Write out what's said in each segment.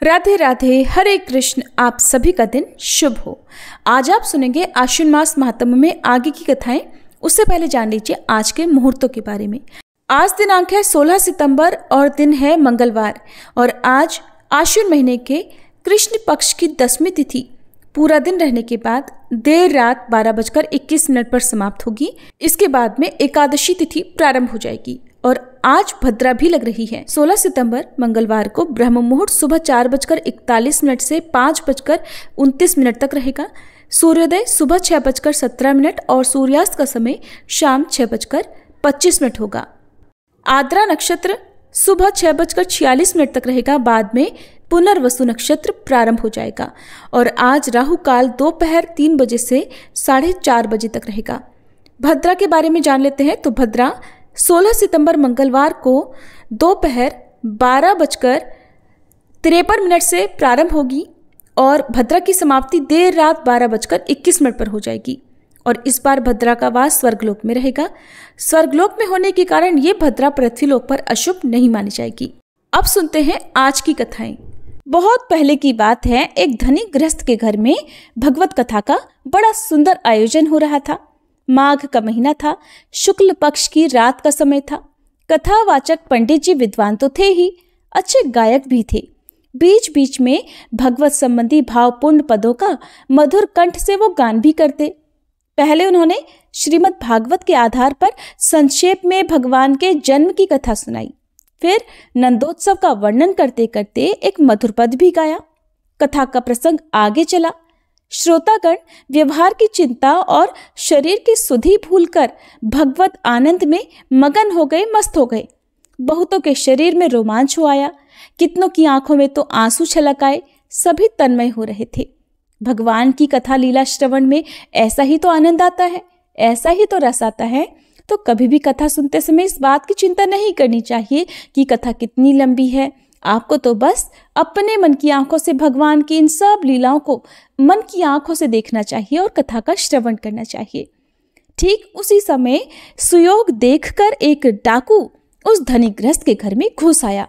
राधे राधे, हरे कृष्ण। आप सभी का दिन शुभ हो। आज आप सुनेंगे आश्विन मास महात्म्य में आगे की कथाएं। उससे पहले जान लीजिए आज के मुहूर्तों के बारे में। आज दिनांक है 16 सितंबर और दिन है मंगलवार और आज आश्विन महीने के कृष्ण पक्ष की 10वीं तिथि पूरा दिन रहने के बाद देर रात 12:21 पर समाप्त होगी। इसके बाद में एकादशी तिथि प्रारंभ हो जाएगी और आज भद्रा भी लग रही है। 16 सितंबर मंगलवार को ब्रह्म मुहूर्त सुबह 4:41 से 5:29 तक रहेगा। सूर्योदय सुबह 6:17 और सूर्यास्त का समय शाम 6:25 होगा। आद्रा नक्षत्र सुबह 6:46 तक रहेगा। बाद में पुनर्वसु नक्षत्र प्रारंभ हो जाएगा और आज राहु काल दोपहर 3 बजे से 4:30 बजे तक रहेगा। भद्रा के बारे में जान लेते हैं। तो भद्रा 16 सितंबर मंगलवार को दोपहर 12:53 से प्रारंभ होगी और भद्रा की समाप्ति देर रात 12:21 पर हो जाएगी। और इस बार भद्रा का वास स्वर्गलोक में रहेगा। स्वर्गलोक में होने के कारण ये भद्रा पृथ्वीलोक पर अशुभ नहीं मानी जाएगी। अब सुनते हैं आज की कथाएं। बहुत पहले की बात है, एक धनी गृहस्थ के घर में भगवत कथा का बड़ा सुंदर आयोजन हो रहा था। माघ का महीना था, शुक्ल पक्ष की रात का समय था। कथावाचक पंडित जी विद्वान तो थे ही, अच्छे गायक भी थे। बीच बीच में भगवत संबंधी भावपूर्ण पदों का मधुर कंठ से वो गान भी करते। पहले उन्होंने श्रीमद् भागवत के आधार पर संक्षेप में भगवान के जन्म की कथा सुनाई। फिर नंदोत्सव का वर्णन करते करते एक मधुर पद भी गाया। कथा का प्रसंग आगे चला। श्रोतागण व्यवहार की चिंता और शरीर की सुधि भूलकर भगवत आनंद में मगन हो गए, मस्त हो गए। बहुतों के शरीर में रोमांच हो आया, कितनों की आंखों में तो आंसू छलक आए। सभी तन्मय हो रहे थे। भगवान की कथा लीला श्रवण में ऐसा ही तो आनंद आता है, ऐसा ही तो रस आता है। तो कभी भी कथा सुनते समय इस बात की चिंता नहीं करनी चाहिए कि कथा कितनी लंबी है। आपको तो बस अपने मन की आंखों से भगवान की इन सब लीलाओं को मन की आंखों से देखना चाहिए और कथा का श्रवण करना चाहिए। ठीक उसी समय सुयोग देखकर एक डाकू उस धनी गृहस्थ के घर में घुस आया।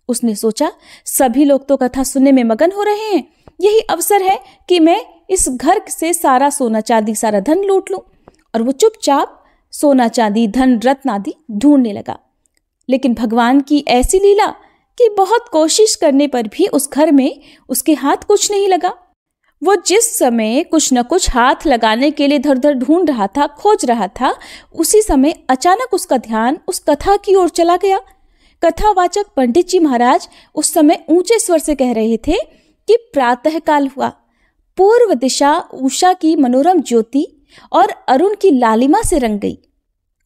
उसने सोचा, सभी लोग तो कथा सुनने में मगन हो रहे हैं, यही अवसर है कि मैं इस घर से सारा सोना चांदी, सारा धन लूट लूं। और वो चुपचाप सोना चांदी, धन रत्न आदि ढूंढने लगा। लेकिन भगवान की ऐसी लीला कि बहुत कोशिश करने पर भी उस घर में उसके हाथ कुछ नहीं लगा। वो जिस समय कुछ न कुछ हाथ लगाने के लिए इधर उधर ढूंढ रहा था, खोज रहा था, उसी समय अचानक उसका ध्यान उस कथा की ओर चला गया। कथावाचक पंडित जी महाराज उस समय ऊंचे स्वर से कह रहे थे कि प्रातःकाल हुआ। पूर्व दिशा उषा की मनोरम ज्योति और अरुण की लालिमा से रंग गई।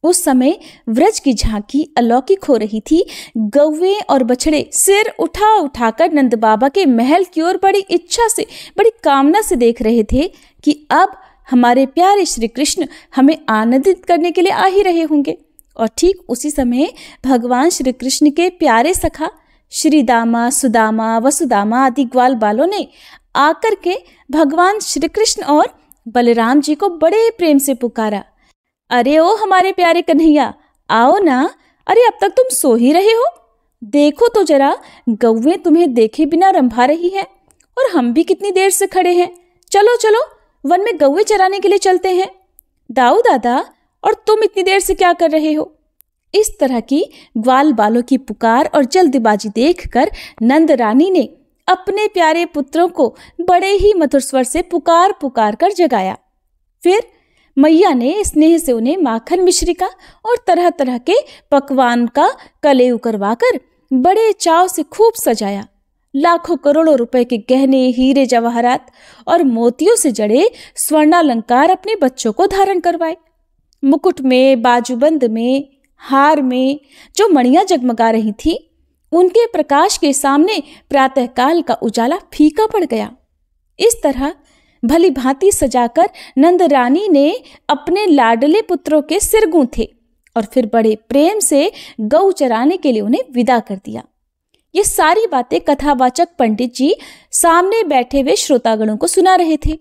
उस समय व्रज की झांकी अलौकिक हो रही थी। गौवे और बछड़े सिर उठा उठाकर नंद बाबा के महल की ओर बड़ी इच्छा से, बड़ी कामना से देख रहे थे कि अब हमारे प्यारे श्री कृष्ण हमें आनंदित करने के लिए आ ही रहे होंगे। और ठीक उसी समय भगवान श्री कृष्ण के प्यारे सखा श्री दामा, सुदामा, वसुदामा आदि ग्वाल बालों ने आकर के भगवान श्री कृष्ण और बलराम जी को बड़े प्रेम से पुकारा, अरे ओ हमारे प्यारे कन्हैया, आओ ना। अरे अब तक तुम सो ही रहे हो? देखो तो जरा, गौवें तुम्हें देखे बिना रंभा रही हैं और हम भी कितनी देर से खड़े हैं। चलो चलो, वन में गौवें चराने के लिए चलते हैं। दाऊ दादा, और तुम इतनी देर से क्या कर रहे हो? इस तरह की ग्वाल बालों की पुकार और जल्दबाजी देखकर नंद रानी ने अपने प्यारे पुत्रों को बड़े ही मधुर स्वर से पुकार पुकार कर जगाया। फिर मैया ने स्नेह से उन्हें माखन मिश्री का और तरह तरह के पकवान का कलेऊ करवाकर बड़े चाव से खूब सजाया। लाखों करोड़ों रुपए के गहने, हीरे जवाहरात और मोतियों से जड़े स्वर्णालंकार अपने बच्चों को धारण करवाए। मुकुट में, बाजूबंद में, हार में जो मणियां जगमगा रही थी, उनके प्रकाश के सामने प्रातःकाल का उजाला फीका पड़ गया। इस तरह भली भांति सजाकर नंद रानी ने अपने लाडले पुत्रों के सिर गूंथे और फिर बड़े प्रेम से गौ चराने के लिए उन्हें विदा कर दिया। ये सारी बातें कथावाचक पंडित जी सामने बैठे हुए श्रोतागणों को सुना रहे थे।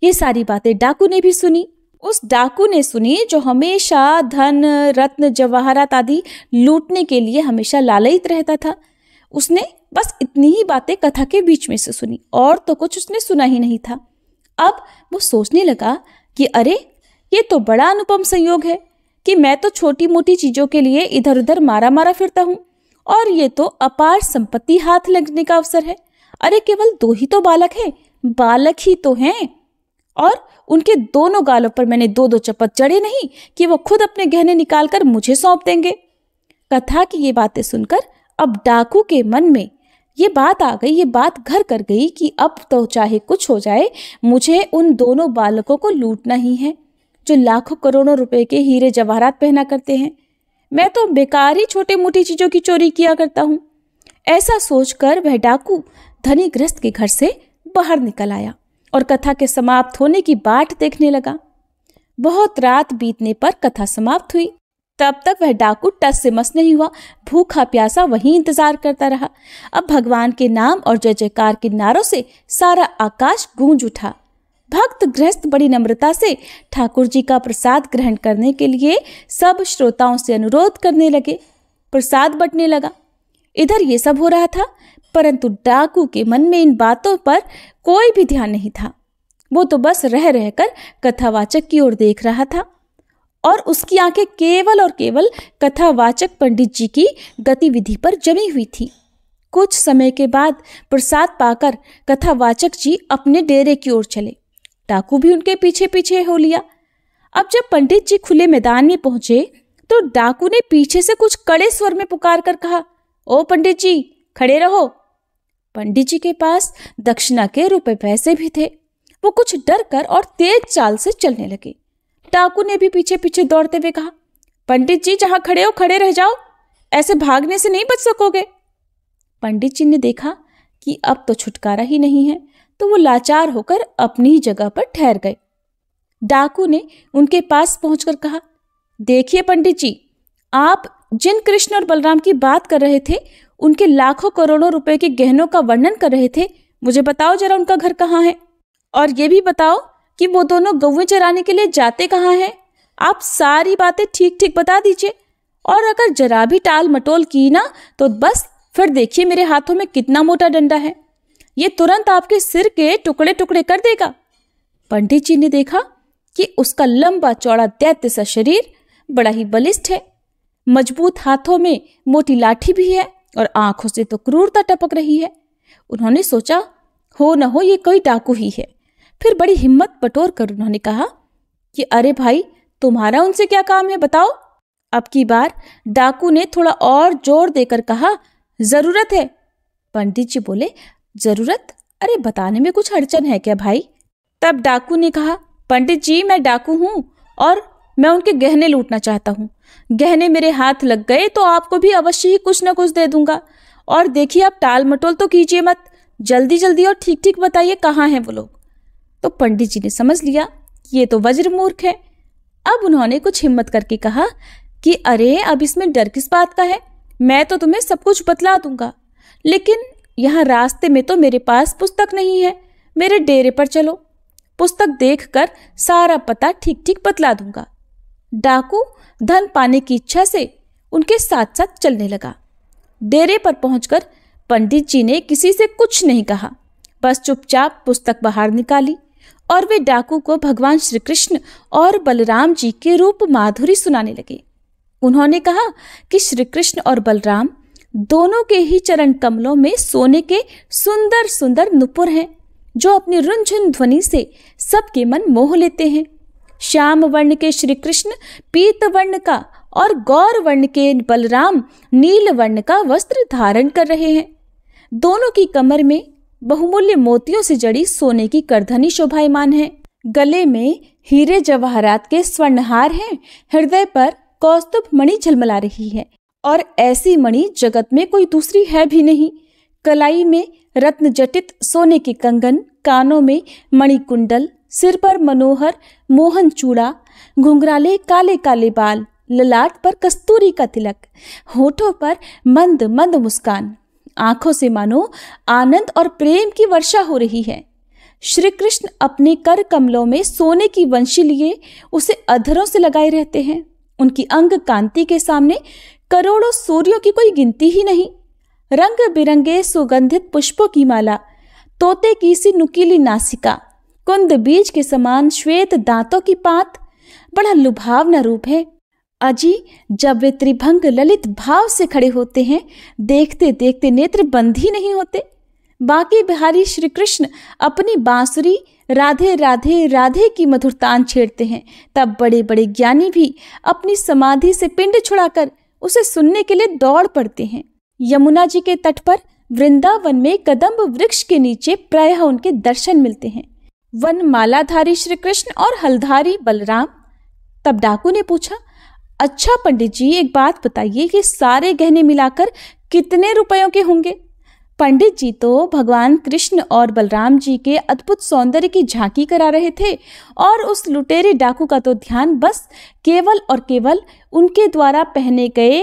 ये सारी बातें डाकू ने भी सुनी। उस डाकू ने सुनी जो हमेशा धन, रत्न, जवाहरात आदि लूटने के लिए हमेशा लालयित रहता था। उसने बस इतनी ही बातें कथा के बीच में से सुनी और तो कुछ उसने सुना ही नहीं था। अब वो सोचने लगा कि अरे, ये तो बड़ा अनुपम संयोग है कि मैं तो छोटी मोटी चीजों के लिए इधर उधर मारा मारा फिरता हूँ और ये तो अपार संपत्ति हाथ लगने का अवसर है। अरे, केवल 2 ही तो बालक हैं, बालक ही तो हैं, और उनके दोनों गालों पर मैंने 2-2 चपत चढ़े नहीं कि वो खुद अपने गहने निकालकर मुझे सौंप देंगे। कथा की ये बातें सुनकर अब डाकू के मन में ये बात आ गई, ये बात घर कर गई कि अब तो चाहे कुछ हो जाए, मुझे उन दोनों बालकों को लूटना ही है जो लाखों करोड़ों रुपए के हीरे जवाहरात पहना करते हैं। मैं तो बेकार ही छोटे मोटी चीजों की चोरी किया करता हूँ। ऐसा सोचकर वह डाकू धनी गृहस्थ के घर से बाहर निकल आया और कथा के समाप्त होने की बाट देखने लगा। बहुत रात बीतने पर कथा समाप्त हुई। तब तक वह डाकू टस से मस नहीं हुआ, भूखा प्यासा वहीं इंतजार करता रहा। अब भगवान के नाम और जय जयकार के नारों से सारा आकाश गूंज उठा। भक्त गृहस्थ बड़ी नम्रता से ठाकुर जी का प्रसाद ग्रहण करने के लिए सब श्रोताओं से अनुरोध करने लगे। प्रसाद बंटने लगा। इधर ये सब हो रहा था, परंतु डाकू के मन में इन बातों पर कोई भी ध्यान नहीं था। वो तो बस रह रहकर कथावाचक की ओर देख रहा था और उसकी आंखें केवल और केवल कथावाचक पंडित जी की गतिविधि पर जमी हुई थी। कुछ समय के बाद प्रसाद पाकर कथावाचक जी अपने डेरे की ओर चले। डाकू भी उनके पीछे पीछे हो लिया। अब जब पंडित जी खुले मैदान में पहुंचे तो डाकू ने पीछे से कुछ कड़े स्वर में पुकार कर कहा, ओ पंडित जी, खड़े रहो। पंडित जी के पास दक्षिणा के रुपए पैसे भी थे। वो कुछ डर कर और तेज चाल से चलने लगे। डाकू ने भी पीछे पीछे दौड़ते हुए कहा, पंडित जी, जहां खड़े हो खड़े रह जाओ, ऐसे भागने से नहीं बच सकोगे। पंडित जी ने देखा कि अब तो छुटकारा ही नहीं है, तो वो लाचार होकर अपनी ही जगह पर ठहर गए। डाकू ने उनके पास पहुंचकर कहा, देखिए पंडित जी, आप जिन कृष्ण और बलराम की बात कर रहे थे, उनके लाखों करोड़ों रुपए के गहनों का वर्णन कर रहे थे, मुझे बताओ जरा उनका घर कहाँ है, और ये भी बताओ कि वो दोनों गौवें चराने के लिए जाते कहाँ हैं। आप सारी बातें ठीक ठीक बता दीजिए, और अगर जरा भी टाल मटोल की ना तो बस फिर देखिए मेरे हाथों में कितना मोटा डंडा है, ये तुरंत आपके सिर के टुकड़े टुकड़े कर देगा। पंडित जी ने देखा कि उसका लंबा चौड़ा दैत्य सा शरीर बड़ा ही बलिष्ठ है, मजबूत हाथों में मोटी लाठी भी है और आंखों से तो क्रूरता टपक रही है। उन्होंने सोचा, हो न हो ये कोई डाकू ही है। फिर बड़ी हिम्मत बटोर कर उन्होंने कहा कि अरे भाई, तुम्हारा उनसे क्या काम है, बताओ। अब की बार डाकू ने थोड़ा और जोर देकर कहा, जरूरत है। पंडित जी बोले, जरूरत? अरे बताने में कुछ अड़चन है क्या भाई? तब डाकू ने कहा, पंडित जी, मैं डाकू हूं और मैं उनके गहने लूटना चाहता हूं। गहने मेरे हाथ लग गए तो आपको भी अवश्य ही कुछ न कुछ दे दूंगा। और देखिए, आप टाल मटोल तो कीजिए मत, जल्दी जल्दी और ठीक ठीक बताइए कहाँ हैं वो लोग। तो पंडित जी ने समझ लिया ये तो वज्र मूर्ख है। अब उन्होंने कुछ हिम्मत करके कहा कि अरे, अब इसमें डर किस बात का है, मैं तो तुम्हें सब कुछ बतला दूंगा, लेकिन यहाँ रास्ते में तो मेरे पास पुस्तक नहीं है, मेरे डेरे पर चलो, पुस्तक देखकर सारा पता ठीक ठीक बतला दूंगा। डाकू धन पाने की इच्छा से उनके साथ साथ चलने लगा। डेरे पर पहुंचकर पंडित जी ने किसी से कुछ नहीं कहा, बस चुपचाप पुस्तक बाहर निकाली और वे डाकू को भगवान श्री कृष्ण और बलराम जी के रूप माधुरी सुनाने लगे। उन्होंने कहा कि श्री कृष्ण और बलराम दोनों के ही चरण कमलों में सोने के सुंदर सुंदर नुपुर हैं, जो अपनी रुंझुन ध्वनि से सबके मन मोह लेते हैं। श्याम वर्ण के श्री कृष्ण पीत वर्ण का और गौर वर्ण के बलराम नील वर्ण का वस्त्र धारण कर रहे हैं। दोनों की कमर में बहुमूल्य मोतियों से जड़ी सोने की करधनी शोभायमान है। गले में हीरे जवाहरात के स्वर्णहार हैं। हृदय पर कौस्तुभ मणि झलमला रही है और ऐसी मणि जगत में कोई दूसरी है भी नहीं। कलाई में रत्न जटित सोने के कंगन, कानों में मणिकुंडल, सिर पर मनोहर मोहन चूड़ा, घुंघराले काले काले बाल, ललाट पर कस्तूरी का तिलक, होठों पर मंद मंद मुस्कान, आंखों से मानो आनंद और प्रेम की वर्षा हो रही है। श्री कृष्ण अपने कर कमलों में सोने की वंशी लिए उसे अधरों से लगाए रहते हैं। उनकी अंग कांति के सामने करोड़ों सूर्यों की कोई गिनती ही नहीं। रंग बिरंगे सुगंधित पुष्पों की माला, तोते की सी नुकीली नासिका, कुंद बीज के समान श्वेत दांतों की पात, बड़ा लुभावना रूप है। अजी, जब वे त्रिभंग ललित भाव से खड़े होते हैं, देखते देखते नेत्र बंद ही नहीं होते। बाकी बिहारी श्री कृष्ण अपनी बांसुरी राधे राधे राधे की मधुर तान छेड़ते हैं, तब बड़े बड़े ज्ञानी भी अपनी समाधि से पिंड छुड़ाकर उसे सुनने के लिए दौड़ पड़ते हैं। यमुना जी के तट पर वृंदावन में कदम्ब वृक्ष के नीचे प्रायः उनके दर्शन मिलते हैं, वन मालाधारी श्री कृष्ण और हलधारी बलराम। तब डाकू ने पूछा, अच्छा पंडित जी, एक बात बताइए, ये सारे गहने मिलाकर कितने रुपयों के होंगे? पंडित जी तो भगवान कृष्ण और बलराम जी के अद्भुत सौंदर्य की झांकी करा रहे थे और उस लुटेरे डाकू का तो ध्यान बस केवल और केवल उनके द्वारा पहने गए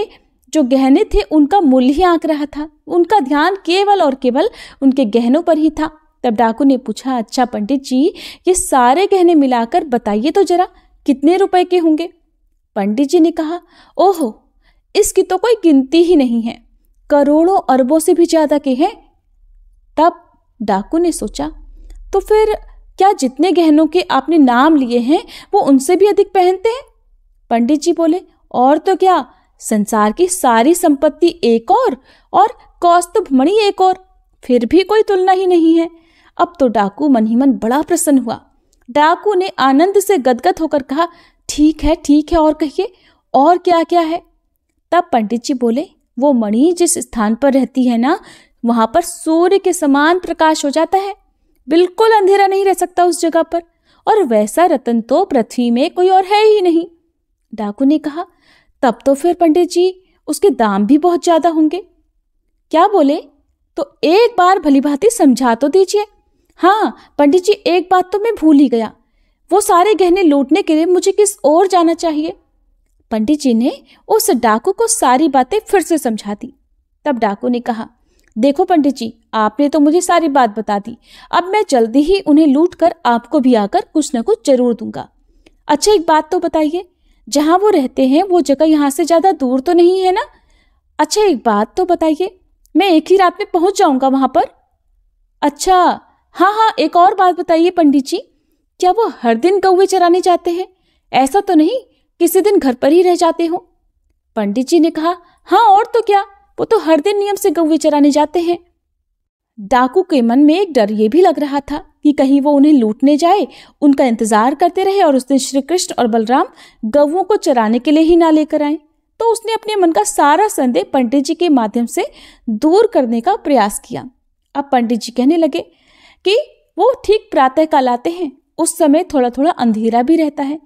जो गहने थे उनका मूल्य ही आंक रहा था। उनका ध्यान केवल और केवल उनके गहनों पर ही था। तब डाकू ने पूछा, अच्छा पंडित जी, ये सारे गहने मिलाकर बताइए तो जरा, कितने रुपए के होंगे? पंडित जी ने कहा, ओहो, इसकी तो कोई गिनती ही नहीं है, करोड़ों अरबों से भी ज्यादा के हैं। तब डाकू ने सोचा, तो फिर क्या जितने गहनों के आपने नाम लिए हैं वो उनसे भी अधिक पहनते हैं? पंडित जी बोले, और तो क्या, संसार की सारी संपत्ति एक और कौस्तुभ मणि एक और, फिर भी कोई तुलना ही नहीं है। अब तो डाकू मन ही मन बड़ा प्रसन्न हुआ। डाकू ने आनंद से गदगद होकर कहा, ठीक है और कहिए, और क्या क्या है? तब पंडित जी बोले, वो मणि जिस स्थान पर रहती है ना, वहां पर सूर्य के समान प्रकाश हो जाता है, बिल्कुल अंधेरा नहीं रह सकता उस जगह पर, और वैसा रतन तो पृथ्वी में कोई और है ही नहीं। डाकू ने कहा, तब तो फिर पंडित जी उसके दाम भी बहुत ज्यादा होंगे। क्या बोले? तो एक बार भलीभांति समझा तो दीजिए। हाँ पंडित जी, एक बात तो मैं भूल ही गया, वो सारे गहने लूटने के लिए मुझे किस ओर जाना चाहिए? पंडित जी ने उस डाकू को सारी बातें फिर से समझा दी। तब डाकू ने कहा, देखो पंडित जी, आपने तो मुझे सारी बात बता दी, अब मैं जल्दी ही उन्हें लूट कर आपको भी आकर कुछ न कुछ जरूर दूंगा। अच्छा एक बात तो बताइए, जहां वो रहते हैं वो जगह यहाँ से ज्यादा दूर तो नहीं है ना? अच्छा एक बात तो बताइए, मैं एक ही रात में पहुंच जाऊंगा वहां पर? अच्छा हाँ, एक और बात बताइए पंडित जी, क्या वो हर दिन कौवे चराने जाते हैं? ऐसा तो नहीं किसी दिन घर पर ही रह जाते हो? पंडित जी ने कहा, हाँ और तो क्या, वो तो हर दिन नियम से कौवे चराने जाते हैं। डाकू के मन में एक डर ये भी लग रहा था कि कहीं वो उन्हें लूटने जाए, उनका इंतजार करते रहे और उस दिन श्री कृष्ण और बलराम गौओं को चराने के लिए ही ना लेकर आए। तो उसने अपने मन का सारा संदेह पंडित जी के माध्यम से दूर करने का प्रयास किया। अब पंडित जी कहने लगे कि वो ठीक प्रातः काल आते हैं, उस समय थोड़ा थोड़ा अंधेरा भी रहता है।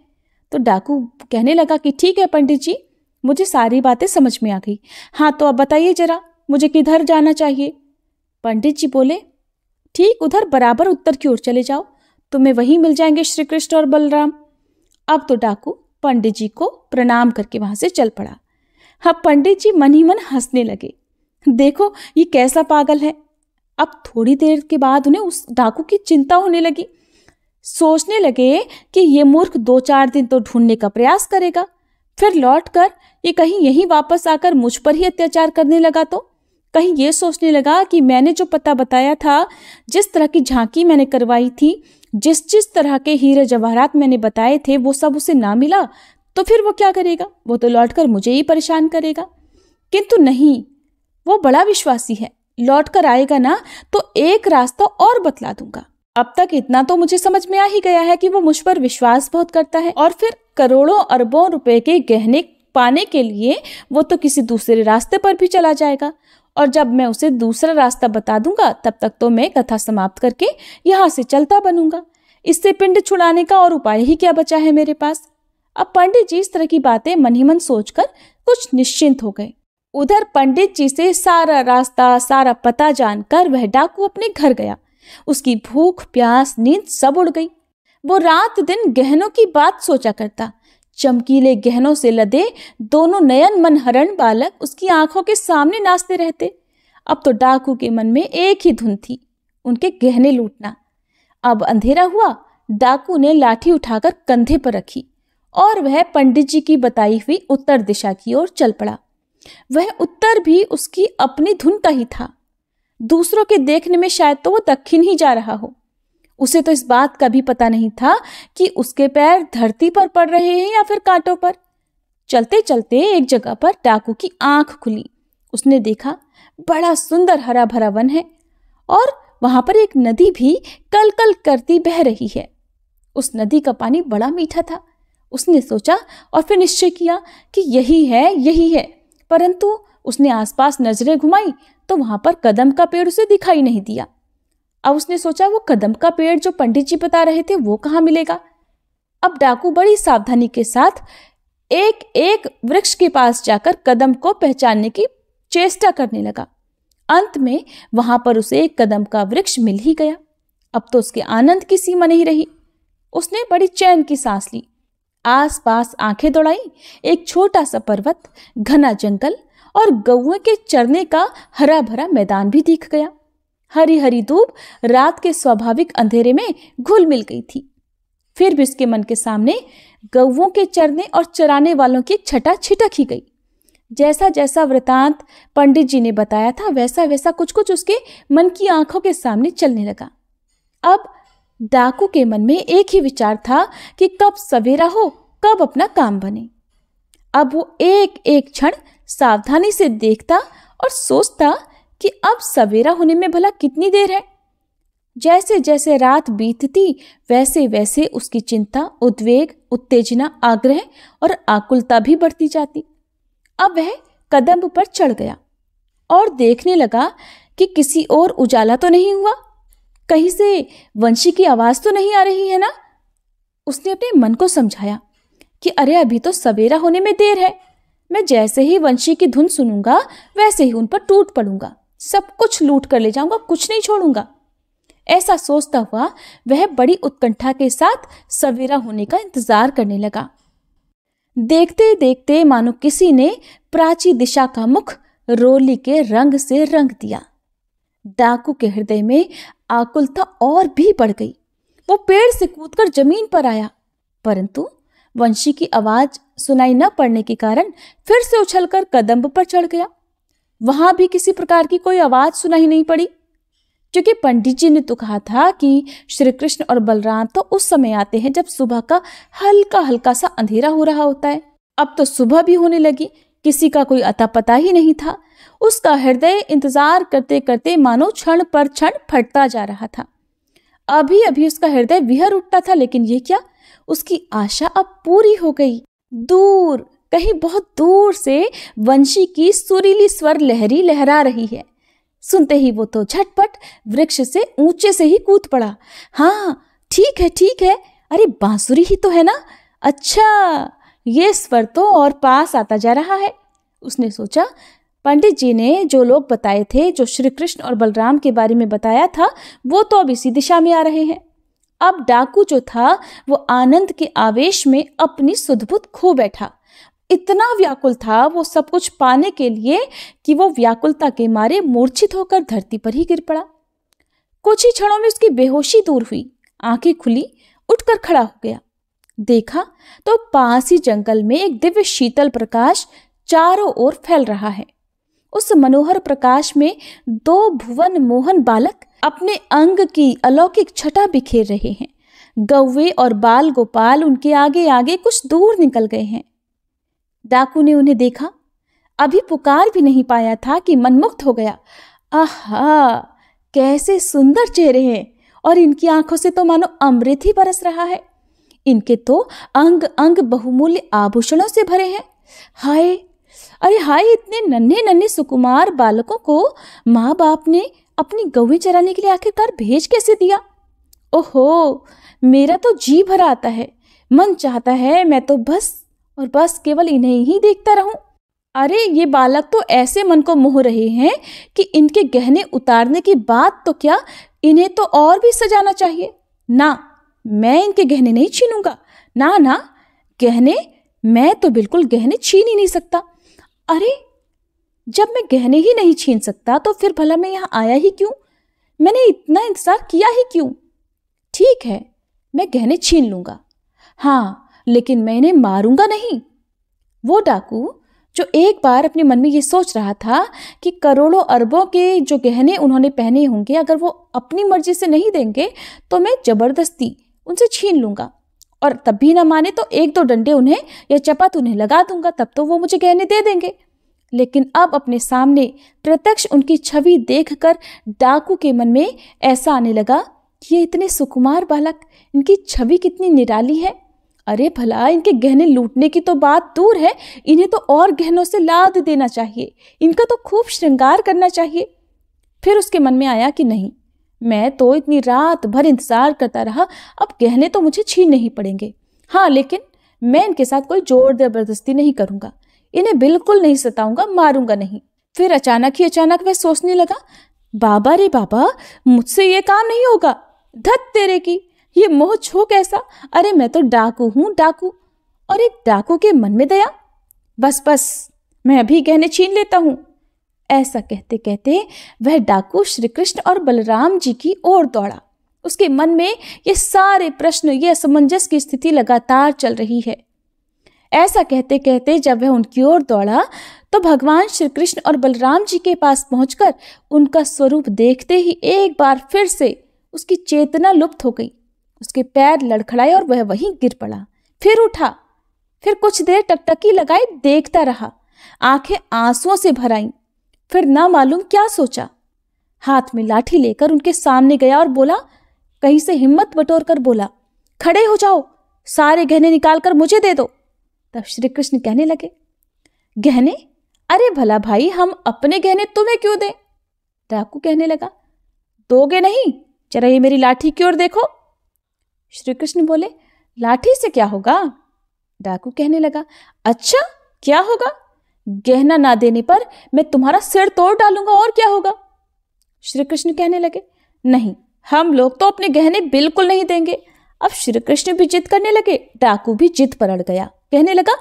तो डाकू कहने लगा कि ठीक है पंडित जी, मुझे सारी बातें समझ में आ गई। हाँ तो अब बताइए जरा, मुझे किधर जाना चाहिए? पंडित जी बोले, ठीक उधर बराबर उत्तर की ओर चले जाओ, तुम्हें वहीं मिल जाएंगे श्री कृष्ण और बलराम। अब तो डाकू पंडित जी को प्रणाम करके वहां से चल पड़ा। हाँ पंडित जी मन ही मन हंसने लगे, देखो ये कैसा पागल है। अब थोड़ी देर के बाद उन्हें उस डाकू की चिंता होने लगी। सोचने लगे कि ये मूर्ख 2-4 दिन तो ढूंढने का प्रयास करेगा, फिर लौटकर ये कहीं यहीं वापस आकर मुझ पर ही अत्याचार करने लगा तो कहीं ये सोचने लगा कि मैंने जो पता बताया था, जिस तरह की झांकी मैंने करवाई थी, जिस तरह के हीरे जवाहरात मैंने बताए थे, वो सब उसे ना मिला तो फिर वो क्या करेगा? वो तो लौटकर मुझे ही परेशान करेगा। किंतु नहीं, वो बड़ा विश्वासी है, लौटकर आएगा ना तो एक रास्ता और बतला दूंगा। अब तक इतना तो मुझे समझ में आ ही गया है कि वो मुझ पर विश्वास बहुत करता है, और फिर करोड़ों अरबों रुपए के गहने पाने के लिए वो तो किसी दूसरे रास्ते पर भी चला जाएगा, और जब मैं उसे दूसरा रास्ता बता दूंगा तब तक तो मैं कथा समाप्त करके यहाँ से चलता बनूंगा। इससे पिंड छुड़ाने का और उपाय ही क्या बचा है मेरे पास। अब पंडित जी इस तरह की बातें मन ही मन सोचकर कुछ निश्चिंत हो गए। उधर पंडित जी से सारा रास्ता, सारा पता जानकर वह डाकू अपने घर गया। उसकी भूख, प्यास, नींद सब उड़ गई। वो रात दिन गहनों की बात सोचा करता। चमकीले गहनों से लदे दोनों नयन मनहरण बालक उसकी आंखों के सामने नाचते रहते। अब तो डाकू के मन में एक ही धुन थी, उनके गहने लूटना। अब अंधेरा हुआ, डाकू ने लाठी उठाकर कंधे पर रखी और वह पंडित जी की बताई हुई उत्तर दिशा की ओर चल पड़ा। वह उत्तर भी उसकी अपनी धुन का ही था। दूसरों के देखने में शायद तो वो दक्षिण ही जा रहा हो। उसे तो इस बात का भी पता नहीं था कि उसके पैर धरती पर पड़ रहे हैं या फिर कांटों पर। चलते चलते एक जगह पर डाकू की आंख खुली। उसने देखा बड़ा सुंदर हरा भरा वन है और वहां पर एक नदी भी कल कल करती बह रही है। उस नदी का पानी बड़ा मीठा था। उसने सोचा और फिर निश्चय किया कि यही है। परंतु उसने आसपास नजरें घुमाई तो वहां पर कदम का पेड़ उसे दिखाई नहीं दिया। अब उसने सोचा वो कदम का पेड़ जो पंडित जी बता रहे थे वो कहाँ मिलेगा। अब डाकू बड़ी सावधानी के साथ एक एक वृक्ष के पास जाकर कदम को पहचानने की चेष्टा करने लगा। अंत में वहां पर उसे एक कदम का वृक्ष मिल ही गया। अब तो उसके आनंद की सीमा नहीं रही। उसने बड़ी चैन की सांस ली, आसपास आंखें दौड़ाई। एक छोटा सा पर्वत, घना जंगल और गौओं के चरने का हरा भरा मैदान भी दिख गया। हरी हरी धूप रात के स्वाभाविक अंधेरे में घुल मिल गई थी। फिर भी उसके मन के सामने गौओं के चरने और चराने वालों की एक छटा छिटक ही गई। जैसा जैसा वृतांत पंडित जी ने बताया था वैसा वैसा कुछ कुछ उसके मन की आंखों के सामने चलने लगा। अब डाकू के मन में एक ही विचार था कि कब सवेरा हो, कब अपना काम बने। अब वो एक एक क्षण सावधानी से देखता और सोचता कि अब सवेरा होने में भला कितनी देर है। जैसे जैसे रात बीतती वैसे वैसे उसकी चिंता, उद्वेग, उत्तेजना, आग्रह और आकुलता भी बढ़ती जाती। अब वह कदम पर चढ़ गया और देखने लगा कि किसी और उजाला तो नहीं हुआ, कहीं से वंशी की आवाज तो नहीं आ रही है ना। उसने अपने मन को समझाया कि अरे अभी तो सवेरा होने में देर है। मैं जैसे ही वंशी की धुन सुनूंगा वैसे ही उन पर टूट पड़ूंगा, सब कुछ लूट कर ले जाऊंगा, कुछ नहीं छोड़ूंगा। ऐसा सोचता हुआ वह बड़ी उत्कंठा के साथ सवेरा होने का इंतजार करने लगा। देखते देखते मानो किसी ने प्राची दिशा का मुख रोली के रंग से रंग दिया। डाकू के हृदय में आकुलता और भी बढ़ गई। वो पेड़ से कूदकर जमीन पर आया, परंतु वंशी की आवाज सुनाई न पड़ने के कारण फिर से उछलकर कदम पर चढ़ गया। वहां भी किसी प्रकार की कोई आवाज सुनाई नहीं पड़ी, क्योंकि पंडित जी ने तो कहा था कि श्री कृष्ण और बलराम तो उस समय आते हैं जब सुबह का हल्का हल्का सा अंधेरा हो रहा होता है। अब तो सुबह भी होने लगी, किसी का कोई अता पता ही नहीं था। उसका हृदय इंतजार करते करते मानो क्षण पर क्षण फटता जा रहा था। अभी अभी उसका हृदय विहर उठता था, लेकिन ये क्या, उसकी आशा अब पूरी हो गई। दूर, कहीं बहुत दूर से वंशी की सुरीली स्वर लहरी लहरा रही है। सुनते ही वो तो झटपट वृक्ष से ऊंचे से ही कूद पड़ा। हाँ ठीक है, अरे बांसुरी ही तो है ना। अच्छा, ये स्वर तो और पास आता जा रहा है। उसने सोचा पंडित जी ने जो लोग बताए थे, जो श्री कृष्ण और बलराम के बारे में बताया था, वो तो अब इसी दिशा में आ रहे हैं। अब डाकू जो था वो आनंद के आवेश में अपनी सुध-बुध खो बैठा। इतना व्याकुल था वो सब कुछ पाने के लिए कि वो व्याकुलता के मारे मूर्छित होकर धरती पर ही गिर पड़ा। कुछ ही क्षणों में उसकी बेहोशी दूर हुई, आंखें खुली, उठकर खड़ा हो गया। देखा तो पास ही जंगल में एक दिव्य शीतल प्रकाश चारों ओर फैल रहा है। उस मनोहर प्रकाश में दो भुवन मोहन बालक अपने अंग की अलौकिक छटा बिखेर रहे हैं। गौवे और बाल गोपाल उनके आगे आगे कुछ दूर निकल गए हैं। डाकू ने उन्हें देखा, अभी पुकार भी नहीं पाया था कि मनमुग्ध हो गया। आहा, कैसे सुंदर चेहरे हैं, और इनकी आंखों से तो मानो अमृत ही बरस रहा है। इनके तो अंग अंग बहुमूल्य आभूषणों से भरे हैं। हाय, अरे हाय, इतने नन्हे नन्हे सुकुमार बालकों को माँ बाप ने अपनी गौएं चराने के लिए आखिरकार भेज कैसे दिया। ओहो, मेरा तो जी भर आता है, मन चाहता है मैं तो बस और बस केवल इन्हें ही देखता रहूं। अरे ये बालक तो ऐसे मन को मोह रहे हैं कि इनके गहने उतारने की बात तो क्या, इन्हें तो और भी सजाना चाहिए। ना, मैं इनके गहने नहीं छीनूंगा। ना ना, गहने, मैं तो बिल्कुल गहने छीन ही नहीं सकता। अरे जब मैं गहने ही नहीं छीन सकता तो फिर भला मैं यहाँ आया ही क्यों, मैंने इतना इंतजार किया ही क्यों। ठीक है, मैं गहने छीन लूंगा, हाँ, लेकिन मैं इन्हें मारूंगा नहीं। वो डाकू जो एक बार अपने मन में ये सोच रहा था कि करोड़ों अरबों के जो गहने उन्होंने पहने होंगे, अगर वो अपनी मर्जी से नहीं देंगे तो मैं जबरदस्ती उनसे छीन लूंगा, और तब भी ना माने तो 1-2 डंडे उन्हें या चपत उन्हें लगा दूंगा, तब तो वो मुझे गहने दे देंगे। लेकिन अब अपने सामने प्रत्यक्ष उनकी छवि देखकर डाकू के मन में ऐसा आने लगा कि ये इतने सुकुमार बालक, इनकी छवि कितनी निराली है। अरे भला, इनके गहने लूटने की तो बात दूर है, इन्हें तो और गहनों से लाद देना चाहिए, इनका तो खूब श्रृंगार करना चाहिए। फिर उसके मन में आया कि नहीं, मैं तो इतनी रात भर इंतजार करता रहा, अब गहने तो मुझे छीन नहीं पड़ेंगे। हाँ, लेकिन मैं इनके साथ कोई जोर जबरदस्ती नहीं करूंगा, इन्हें बिल्कुल नहीं सताऊंगा, मारूंगा नहीं। फिर अचानक वह सोचने लगा, बाबा रे बाबा, मुझसे ये काम नहीं होगा। धत तेरे की, ये मोह छो कैसा। अरे मैं तो डाकू हूं, डाकू, और एक डाकू के मन में दया। बस मैं अभी गहने छीन लेता हूं। ऐसा कहते कहते वह डाकू श्री कृष्ण और बलराम जी की ओर दौड़ा। उसके मन में ये सारे प्रश्न, ये असमंजस की स्थिति लगातार चल रही है। ऐसा कहते कहते जब वह उनकी ओर दौड़ा तो भगवान श्री कृष्ण और बलराम जी के पास पहुंचकर उनका स्वरूप देखते ही एक बार फिर से उसकी चेतना लुप्त हो गई। उसके पैर लड़खड़ाए और वह वहीं गिर पड़ा। फिर उठा, फिर कुछ देर टकटकी लगाई देखता रहा, आंखें आंसुओं से भर आईं। फिर ना मालूम क्या सोचा, हाथ में लाठी लेकर उनके सामने गया और बोला, कहीं से हिम्मत बटोर कर बोला, खड़े हो जाओ, सारे गहने निकाल कर मुझे दे दो। तब श्री कृष्ण कहने लगे, गहने? अरे भला भाई, हम अपने गहने तुम्हें क्यों दें? डाकू कहने लगा, दोगे नहीं? जरा ये मेरी लाठी की ओर देखो। श्री कृष्ण बोले, लाठी से क्या होगा? डाकू कहने लगा, अच्छा क्या होगा? गहना ना देने पर मैं तुम्हारा सिर तोड़ डालूंगा, और क्या होगा? श्री कृष्ण कहने लगे, नहीं, हम लोग तो अपने गहने बिल्कुल नहीं देंगे। अब श्री कृष्ण भी जिद करने लगे, डाकू भी जिद पर अड़ गया। कहने लगा,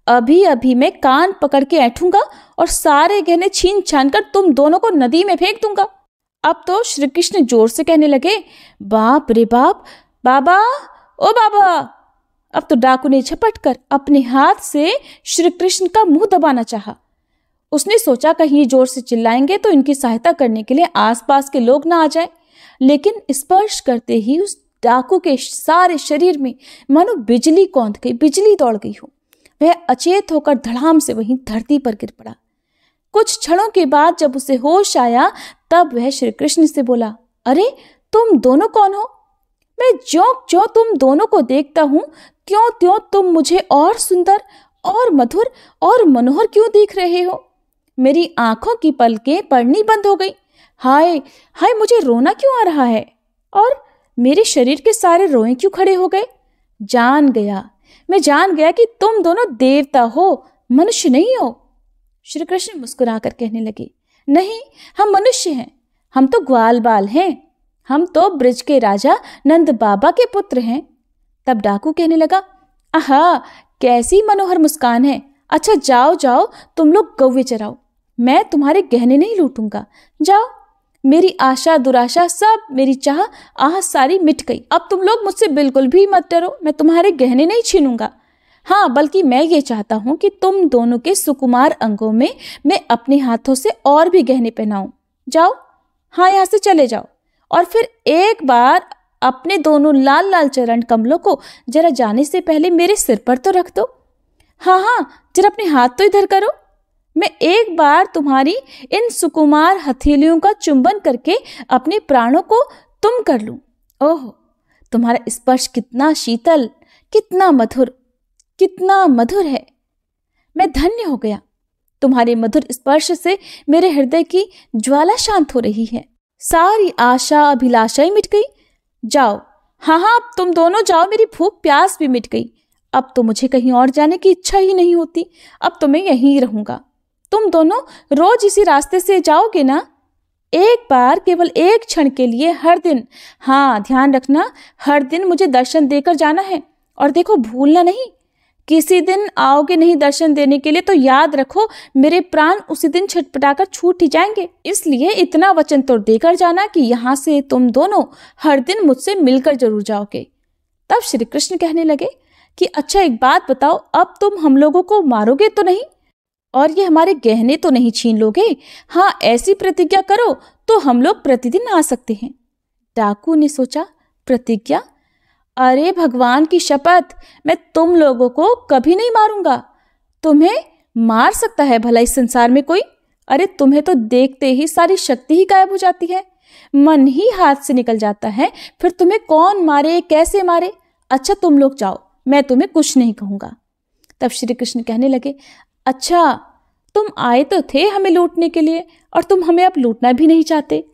अभी अभी मैं कान पकड़ के ऐठूंगा और सारे गहने छीन छान कर तुम दोनों को नदी में फेंक दूंगा। अब तो श्री कृष्ण जोर से कहने लगे, बाप रे बाप, बाबा, ओ बाबा। अब तो डाकू ने झपट कर अपने हाथ से श्री कृष्ण का मुंह दबाना चाहा। उसने सोचा कहीं जोर से चिल्लाएंगे तो इनकी सहायता करने के लिए आसपास के लोग ना आ जाए, लेकिन स्पर्श करते ही उस डाकू के सारे शरीर में मानो बिजली कौंध गई, बिजली दौड़ गई हो। वह अचेत होकर धड़ाम से वहीं धरती पर गिर पड़ा। कुछ क्षणों के बाद जब उसे होश आया तब वह श्री कृष्ण से बोला, अरे तुम दोनों कौन हो? मैं ज्यों तुम दोनों को देखता हूं त्यों त्यों तुम मुझे और सुंदर और मधुर और मनोहर क्यों दिख रहे हो? मेरी आंखों की पलकें पड़नी बंद हो गई। हाय हाय, मुझे रोना क्यों आ रहा है? और मेरे शरीर के सारे रोए क्यों खड़े हो गए? मैं जान गया कि तुम दोनों देवता हो, मनुष्य नहीं हो। श्री कृष्ण मुस्कुराकर कहने लगे, नहीं, हम मनुष्य हैं, हम तो ग्वाल बाल हैं, हम तो ब्रज के राजा नंद बाबा के पुत्र हैं। तब डाकू कहने लगा, आहा, कैसी मनोहर मुस्कान है। अच्छा जाओ जाओ, तुम लोग गौवे चराओ, मैं तुम्हारे गहने नहीं लूटूंगा। जाओ, मेरी आशा दुराशा सब, मेरी चाह आह सारी मिट गई। अब तुम लोग मुझसे बिल्कुल भी मत डरो, मैं तुम्हारे गहने नहीं छीनूंगा। हाँ, बल्कि मैं ये चाहता हूं कि तुम दोनों के सुकुमार अंगों में मैं अपने हाथों से और भी गहने पहनाऊं। जाओ, हाँ, यहाँ से चले जाओ, और फिर एक बार अपने दोनों लाल लाल चरण कमलों को जरा जाने से पहले मेरे सिर पर तो रख दो। हाँ, जरा अपने हाथ तो इधर करो। मैं एक बार तुम्हारी इन सुकुमार हथेलियों का चुंबन करके अपने प्राणों को तुम कर लूं। ओह, तुम्हारा स्पर्श कितना शीतल, कितना मधुर है। मैं धन्य हो गया। तुम्हारे मधुर स्पर्श से मेरे हृदय की ज्वाला शांत हो रही है, सारी आशा अभिलाषाएं मिट गई। जाओ, हाँ, अब तुम दोनों जाओ, मेरी भूख प्यास भी मिट गई। अब तो मुझे कहीं और जाने की इच्छा ही नहीं होती, अब तो मैं यहीं रहूंगा। तुम दोनों रोज इसी रास्ते से जाओगे ना? एक बार, केवल एक क्षण के लिए हर दिन, हाँ ध्यान रखना, हर दिन मुझे दर्शन देकर जाना है। और देखो, भूलना नहीं, किसी दिन आओगे नहीं दर्शन देने के लिए तो याद रखो मेरे प्राण उसी दिन छटपटाकर छूट ही जाएंगे। इसलिए इतना वचन तो देकर जाना कि यहाँ से तुम दोनों हर दिन मुझसे मिलकर जरूर जाओगे। तब श्री कृष्ण कहने लगे कि अच्छा एक बात बताओ, अब तुम हम लोगों को मारोगे तो नहीं? और ये हमारे गहने तो नहीं छीन लोगे? हाँ, ऐसी प्रतिज्ञा करो तो हम लोग प्रतिदिन आ सकते हैं। डाकू ने सोचा, प्रतिज्ञा? अरे भगवान की शपथ, मैं तुम लोगों को कभी नहीं मारूंगा। तुम्हें मार सकता है भला इस संसार में कोई? अरे तुम्हें तो देखते ही सारी शक्ति ही गायब हो जाती है, मन ही हाथ से निकल जाता है, फिर तुम्हें कौन मारे, कैसे मारे? अच्छा तुम लोग जाओ, मैं तुम्हें कुछ नहीं कहूंगा। तब श्री कृष्ण कहने लगे, अच्छा तुम आए तो थे हमें लूटने के लिए, और तुम हमें अब लूटना भी नहीं चाहते,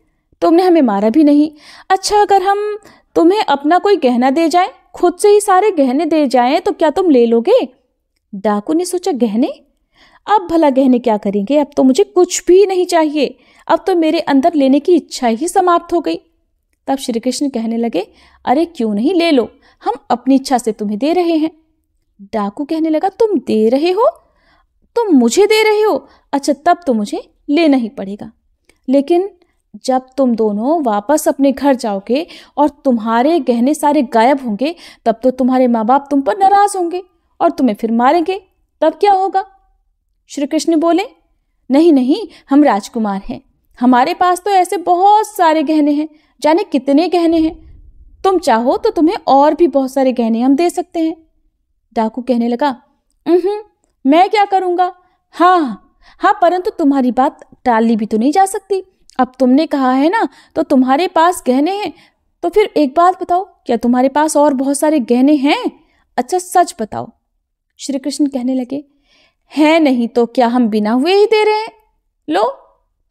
तुमने हमें मारा भी नहीं। अच्छा अगर हम तुम्हें अपना कोई गहना दे जाए, खुद से ही सारे गहने दे जाएं, तो क्या तुम ले लोगे? डाकू ने सोचा, गहने? अब भला गहने क्या करेंगे? अब तो मुझे कुछ भी नहीं चाहिए, अब तो मेरे अंदर लेने की इच्छा ही समाप्त हो गई। तब श्री कृष्ण कहने लगे, अरे क्यों नहीं, ले लो, हम अपनी इच्छा से तुम्हें दे रहे हैं। डाकू कहने लगा, तुम दे रहे हो? तुम मुझे दे रहे हो? अच्छा तब तो मुझे लेना ही पड़ेगा, लेकिन जब तुम दोनों वापस अपने घर जाओगे और तुम्हारे गहने सारे गायब होंगे, तब तो तुम्हारे माँ बाप तुम पर नाराज होंगे और तुम्हें फिर मारेंगे, तब क्या होगा? श्री कृष्ण बोले, नहीं नहीं, हम राजकुमार हैं, हमारे पास तो ऐसे बहुत सारे गहने हैं, जाने कितने गहने हैं, तुम चाहो तो तुम्हें और भी बहुत सारे गहने हम दे सकते हैं। डाकू कहने लगा, मैं क्या करूंगा? हाँ, परंतु तुम्हारी बात टाली भी तो नहीं जा सकती, अब तुमने कहा है ना, तो तुम्हारे पास गहने हैं, तो फिर एक बात बताओ, क्या तुम्हारे पास और बहुत सारे गहने हैं? अच्छा सच बताओ। श्री कृष्ण कहने लगे, है नहीं तो क्या हम बिना हुए ही दे रहे हैं? लो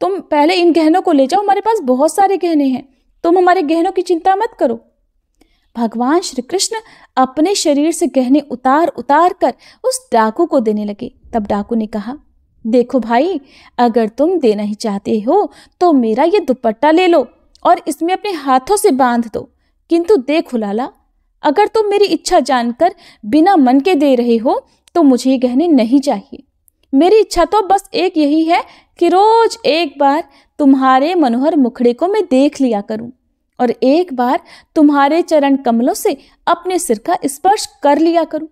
तुम पहले इन गहनों को ले जाओ, हमारे पास बहुत सारे गहने हैं, तुम हमारे गहनों की चिंता मत करो। भगवान श्री कृष्ण अपने शरीर से गहने उतार उतार कर उस डाकू को देने लगे। तब डाकू ने कहा, देखो भाई, अगर तुम देना ही चाहते हो तो मेरा ये दुपट्टा ले लो और इसमें अपने हाथों से बांध दो, किंतु देखो लाला, अगर तुम मेरी इच्छा जानकर बिना मन के दे रहे हो तो मुझे ये गहने नहीं चाहिए। मेरी इच्छा तो बस एक यही है कि रोज एक बार तुम्हारे मनोहर मुखड़े को मैं देख लिया करूं और एक बार तुम्हारे चरण कमलों से अपने सिर का स्पर्श कर लिया करूं।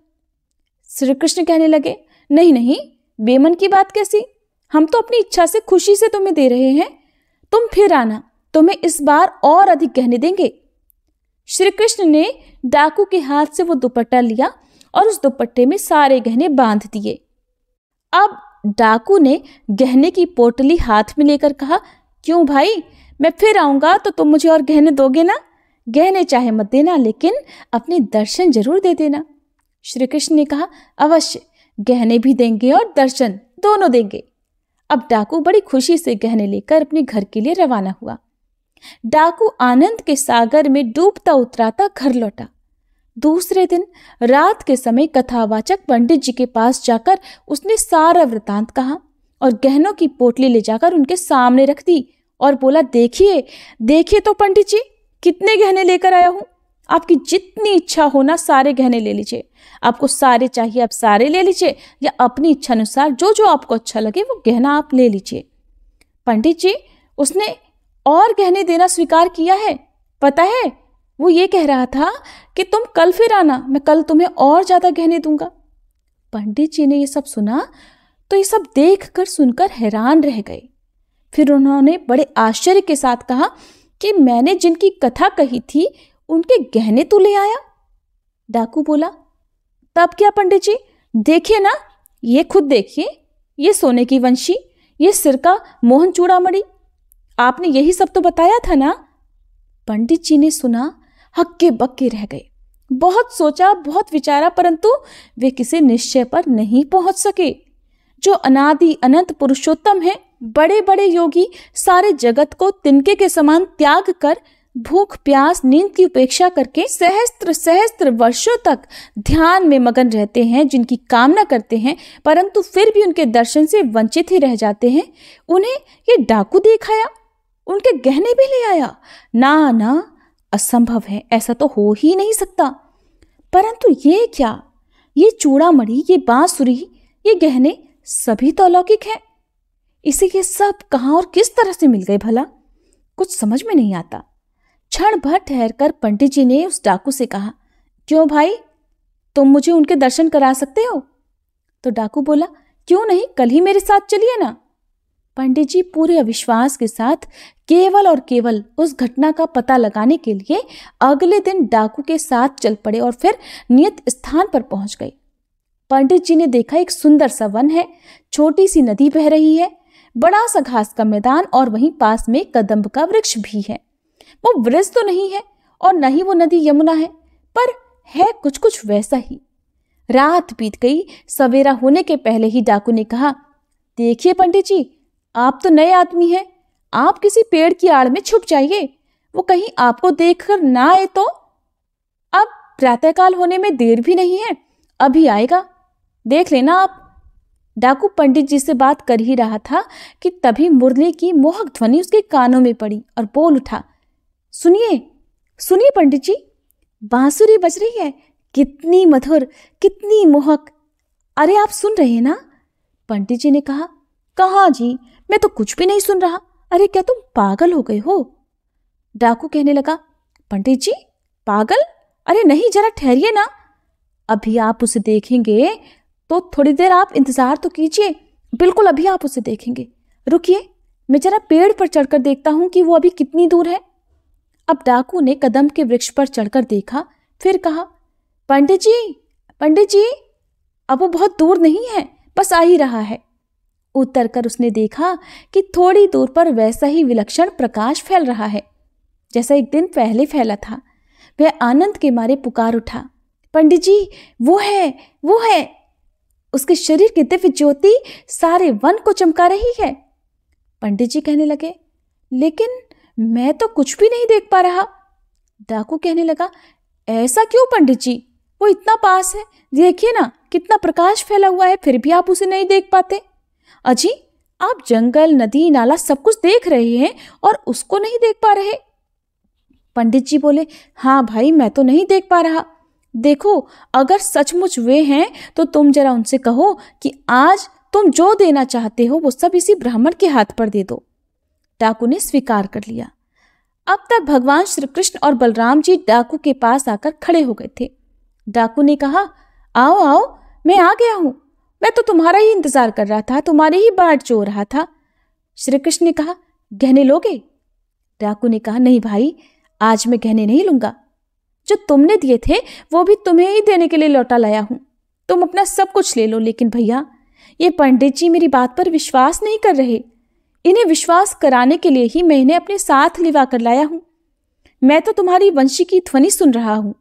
श्री कृष्ण कहने लगे, नहीं नहीं, बेमन की बात कैसी? हम तो अपनी इच्छा से खुशी से तुम्हें दे रहे हैं, तुम फिर आना, तुम्हें इस बार और अधिक गहने देंगे। श्री कृष्ण ने डाकू के हाथ से वो दुपट्टा लिया और उस दुपट्टे में सारे गहने बांध दिए। अब डाकू ने गहने की पोटली हाथ में लेकर कहा, क्यों भाई, मैं फिर आऊंगा तो तुम मुझे और गहने दोगे ना? गहने चाहे मत देना, लेकिन अपने दर्शन जरूर दे देना। श्री कृष्ण ने कहा, अवश्य, गहने भी देंगे और दर्शन दोनों देंगे। अब डाकू बड़ी खुशी से गहने लेकर अपने घर के लिए रवाना हुआ। डाकू आनंद के सागर में डूबता उतराता घर लौटा। दूसरे दिन रात के समय कथावाचक पंडित जी के पास जाकर उसने सारा वृतांत कहा और गहनों की पोटली ले जाकर उनके सामने रख दी और बोला, देखिए देखिए तो पंडित जी, कितने गहने लेकर आया हूं, आपकी जितनी इच्छा हो ना सारे गहने ले लीजिए, आपको सारे चाहिए आप सारे ले लीजिए, या अपनी इच्छा अनुसार जो जो आपको अच्छा लगे वो गहना आप ले लीजिए। पंडित जी, उसने और गहने देना स्वीकार किया है, पता है, वो ये कह रहा था कि तुम कल फिर आना, मैं कल तुम्हें और ज्यादा गहने दूंगा। पंडित जी ने ये सब सुना तो ये सब देखकर सुनकर हैरान रह गए। फिर उन्होंने बड़े आश्चर्य के साथ कहा कि मैंने जिनकी कथा कही थी उनके गहने तू ले आया? डाकू बोला, तब क्या पंडित जी, देखिए ना, ये खुद देखिए, ये सोने की वंशी, ये सिर का मोहन चूड़ामणि, आपने यही सब तो बताया था ना। पंडित जी ने सुना, हक्के बक्के रह गए। बहुत सोचा, बहुत विचारा, परंतु वे किसी निश्चय पर नहीं पहुंच सके। जो अनादि अनंत पुरुषोत्तम है, बड़े बड़े योगी सारे जगत को तिनके के समान त्याग कर भूख प्यास नींद की उपेक्षा करके सहस्त्र सहस्त्र वर्षों तक ध्यान में मगन रहते हैं, जिनकी कामना करते हैं, परंतु फिर भी उनके दर्शन से वंचित ही रह जाते हैं। उन्हें ये डाकू देख आया, उनके गहने भी ले आया? ना ना, असंभव है, ऐसा तो हो ही नहीं सकता। परंतु ये क्या, ये चूड़ामणि, ये बांसुरी, ये गहने सभी तो अलौकिक हैं, इसे ये सब कहाँ और किस तरह से मिल गए भला? कुछ समझ में नहीं आता। क्षण भर ठहरकर पंडित जी ने उस डाकू से कहा, क्यों भाई, तुम मुझे उनके दर्शन करा सकते हो? तो डाकू बोला, क्यों नहीं, कल ही मेरे साथ चलिए ना। पंडित जी पूरे अविश्वास के साथ केवल और केवल उस घटना का पता लगाने के लिए अगले दिन डाकू के साथ चल पड़े और फिर नियत स्थान पर पहुंच गए। पंडित जी ने देखा एक सुंदर सा वन है, छोटी सी नदी बह रही है, बड़ा सा घास का मैदान और वहीं पास में कदम्ब का वृक्ष भी है। वो वृक्ष तो नहीं है और न ही वो नदी यमुना है, पर है कुछ कुछ वैसा ही। रात बीत गई। सवेरा होने के पहले ही डाकू ने कहा, देखिए पंडित जी, आप तो नए आदमी हैं, आप किसी पेड़ की आड़ में छुप जाइए, वो कहीं आपको देखकर ना आए तो। अब प्रातःकाल होने में देर भी नहीं है, अभी आएगा, देख लेना आप। डाकू पंडित जी से बात कर ही रहा था कि तभी मुरली की मोहक ध्वनि उसके कानों में पड़ी और बोल उठा, सुनिए सुनिए पंडित जी, बांसुरी बज रही है, कितनी मधुर, कितनी मोहक। अरे आप सुन रहे हैं ना? पंडित जी ने कहा, कहाँ जी, मैं तो कुछ भी नहीं सुन रहा। अरे क्या तुम पागल हो गए हो? डाकू कहने लगा, पंडित जी पागल? अरे नहीं, जरा ठहरिए ना, अभी आप उसे देखेंगे तो थोड़ी देर आप इंतजार तो कीजिए, बिल्कुल अभी आप उसे देखेंगे। रुकिए, मैं जरा पेड़ पर चढ़कर देखता हूं कि वो अभी कितनी दूर है। अब डाकू ने कदम के वृक्ष पर चढ़कर देखा, फिर कहा, पंडित जी, अब वो बहुत दूर नहीं है, बस आ ही रहा है। उतरकर उसने देखा कि थोड़ी दूर पर वैसा ही विलक्षण प्रकाश फैल रहा है जैसा एक दिन पहले फैला था। वह आनंद के मारे पुकार उठा, पंडित जी वो है। उसके शरीर की दिव्य ज्योति सारे वन को चमका रही है। पंडित जी कहने लगे, लेकिन मैं तो कुछ भी नहीं देख पा रहा। डाकू कहने लगा, ऐसा क्यों पंडित जी, वो इतना पास है, देखिए ना कितना प्रकाश फैला हुआ है, फिर भी आप उसे नहीं देख पाते। अजी, आप जंगल, नदी, नाला सब कुछ देख रहे हैं और उसको नहीं देख पा रहे। पंडित जी बोले, हाँ भाई, मैं तो नहीं देख पा रहा। देखो, अगर सचमुच वे हैं तो तुम जरा उनसे कहो कि आज तुम जो देना चाहते हो वो सब इसी ब्राह्मण के हाथ पर दे दो। डाकू ने स्वीकार कर लिया। अब तक भगवान श्री कृष्ण और बलराम जी डाकू के पास आकर खड़े हो गए थे। डाकू ने कहा, आओ आओ, मैं आ गया हूं, मैं तो तुम्हारा ही इंतजार कर रहा था, तुम्हारी ही बाट चो रहा था। श्री कृष्ण ने कहा, गहने लोगे? डाकू ने कहा, नहीं भाई, आज मैं गहने नहीं लूंगा, जो तुमने दिए थे वो भी तुम्हें ही देने के लिए लौटा लाया हूं। तुम अपना सब कुछ ले लो, लेकिन भैया ये पंडित जी मेरी बात पर विश्वास नहीं कर रहे। इन्हें विश्वास कराने के लिए ही मैं इन्हें अपने साथ लिवा कर लाया हूं। मैं तो तुम्हारी वंशी की ध्वनि सुन रहा हूं,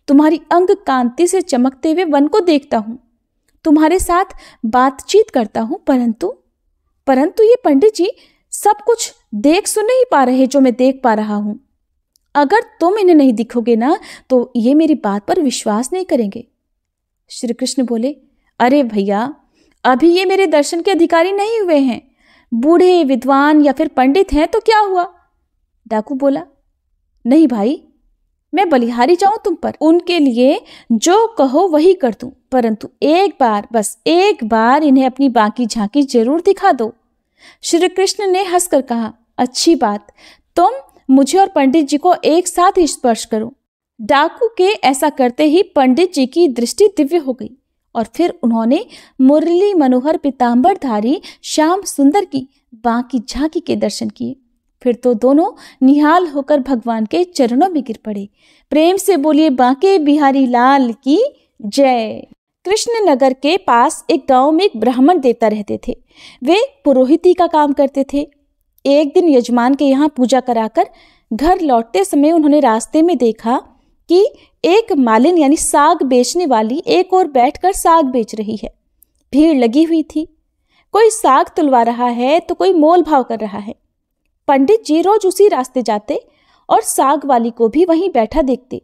तुम्हारी अंग कांति से चमकते हुए वन को देखता हूं, तुम्हारे साथ बातचीत करता हूं, परंतु ये पंडित जी सब कुछ देख सुन नहीं पा रहे जो मैं देख पा रहा हूं। अगर तुम इन्हें नहीं दिखोगे ना तो ये मेरी बात पर विश्वास नहीं करेंगे। श्री कृष्ण बोले, अरे भैया, अभी ये मेरे दर्शन के अधिकारी नहीं हुए हैं, बूढ़े, विद्वान या फिर पंडित हैं तो क्या हुआ? डाकू बोला, नहीं भाई, मैं बलिहारी जाऊं तुम पर, उनके लिए जो कहो वही कर दूं, परंतु एक बार, बस एक बार इन्हें अपनी बाकी झांकी जरूर दिखा दो। श्री कृष्ण ने हंसकर कहा, अच्छी बात, तुम मुझे और पंडित जी को एक साथ ही स्पर्श करो। डाकू के ऐसा करते ही पंडित जी की दृष्टि दिव्य हो गई और फिर उन्होंने मुरली मनोहर पीतांबरधारी श्याम सुंदर की बाकी झांकी के दर्शन किए। फिर तो दोनों निहाल होकर भगवान के चरणों में गिर पड़े। प्रेम से बोलिए, बांके बिहारी लाल की जय। कृष्ण नगर के पास एक गांव में एक ब्राह्मण देवता रहते थे। वे पुरोहिती का काम करते थे। एक दिन यजमान के यहाँ पूजा कराकर घर लौटते समय उन्होंने रास्ते में देखा कि एक मालिन यानी साग बेचने वाली एक और बैठकर साग बेच रही है। भीड़ लगी हुई थी, कोई साग तुलवा रहा है तो कोई मोल भाव कर रहा है। पंडित जी रोज उसी रास्ते जाते और साग वाली को भी वहीं बैठा देखते।